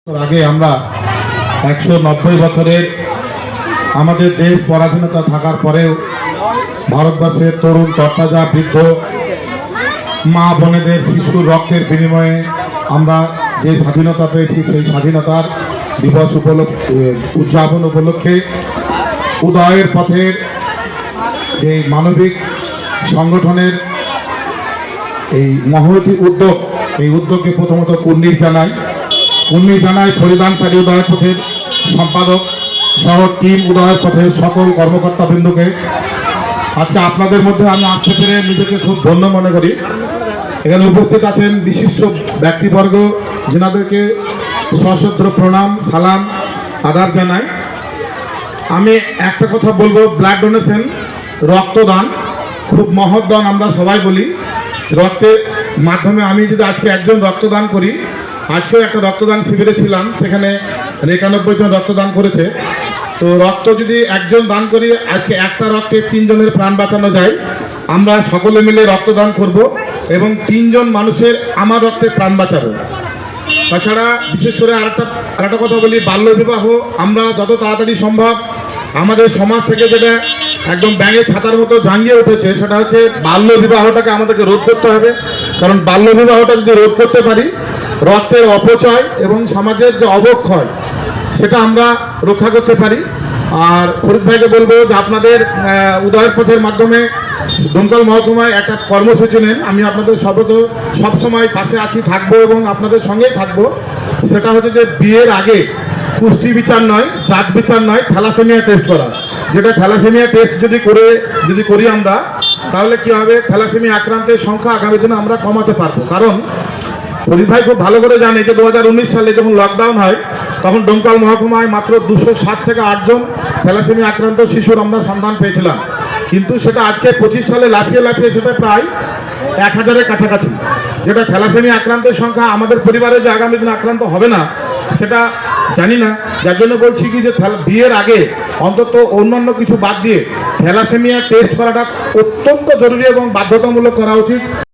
আগে আমরা 190 বছরের আমাদের দেশ পরাধীনতা থাকার পরেও ভারতবর্ষের তরুণ তরতাজা বৃদ্ধ মা বোনেদের শিশুর রক্তের বিনিময়ে আমরা যে স্বাধীনতা পেয়েছি সেই স্বাধীনতার দিবস উদযাপন উপলক্ষে উদয়ের পথের যে মানবিক সংগঠনের এই মহতি উদ্যোগ, এই উদ্যোগকে প্রথমত কুর্নিশ জানাই ফরিদানসারী উদয়ের পথের সম্পাদক সহ টিম উদয়ের পথের সকল কর্মকর্তাবৃন্দকে। আচ্ছা, আপনাদের মধ্যে আমি আসতে পেরে নিজেকে খুব ধন্য মনে করি। এখানে উপস্থিত আছেন বিশিষ্ট ব্যক্তিবর্গ, যেনাদেরকে সশ্রদ্ধ প্রণাম সালাম আদাব জানাই। আমি একটা কথা বলবো, ব্লাড ডোনেশন, রক্তদান খুব মহৎ দান। আমরা সবাই বলি রক্তের মাধ্যমে, আমি যদি আজকে একজন রক্তদান করি, আজকেও একটা রক্তদান শিবিরে ছিলাম, সেখানে 91 জন রক্তদান করেছে। তো রক্ত যদি একজন দান করি, আজকে একটা রক্তে 3 জনের প্রাণ বাঁচানো যায়। আমরা সকলে মিলে রক্তদান করব এবং 3 জন মানুষের আমার রক্তে প্রাণ বাঁচাবো। তাছাড়া বিশেষ করে আরেকটা কথা বলি, বাল্যবিবাহ আমরা যত তাড়াতাড়ি সম্ভব আমাদের সমাজ থেকে যেটা একদম ব্যাঙে ছাতার মতো জাঙ্গিয়ে উঠেছে, সেটা হচ্ছে বাল্যবিবাহটাকে আমাদেরকে রোধ করতে হবে। কারণ বাল্যবিবাহটা যদি রোধ করতে পারি, রক্তের অপচয় এবং সমাজের যে অবক্ষয় সেটা আমরা রক্ষা করতে পারি। আর ফরিদ ভাইকে বলবো যে আপনাদের উদয়ের পথের মাধ্যমে ডোমকল মহকুমায় একটা কর্মসূচি নেন। আমি আপনাদের সবসময় পাশে আছি, থাকবো এবং আপনাদের সঙ্গেই থাকবো। সেটা হচ্ছে যে বিয়ের আগে পুষ্টি বিচার নয়, জাত বিচার নয়, থ্যালাসেমিয়া টেস্ট করা। যেটা থ্যালাসেমিয়া টেস্ট যদি করি আমরা, তাহলে কি হবে, থ্যালাসেমিয়া আক্রান্তের সংখ্যা আগামী দিনে আমরা কমাতে পারবো। কারণ ফরিদ ভাই খুব ভালো করে জানে যে 2019 সালে যখন লকডাউন হয়, তখন ডোমকল মহকুমায় মাত্র 207 থেকে 8 জন থ্যালাসেমিয়া আক্রান্ত শিশুর আমরা সন্ধান পেয়েছিলাম। কিন্তু সেটা আজকে 25 সালে লাফিয়ে সেটা প্রায় 1000-এর কাছাকাছি। যেটা থ্যালাসেমিয়া আক্রান্তের সংখ্যা আমাদের পরিবারে যে আগামী দিনে আক্রান্ত হবে না সেটা জানি না। যার জন্য বলছি কি যে বিয়ের আগে অন্তত অন্যান্য কিছু বাদ দিয়ে থ্যালাসেমিয়া টেস্ট করাটা অত্যন্ত জরুরি এবং বাধ্যতামূলক করা উচিত।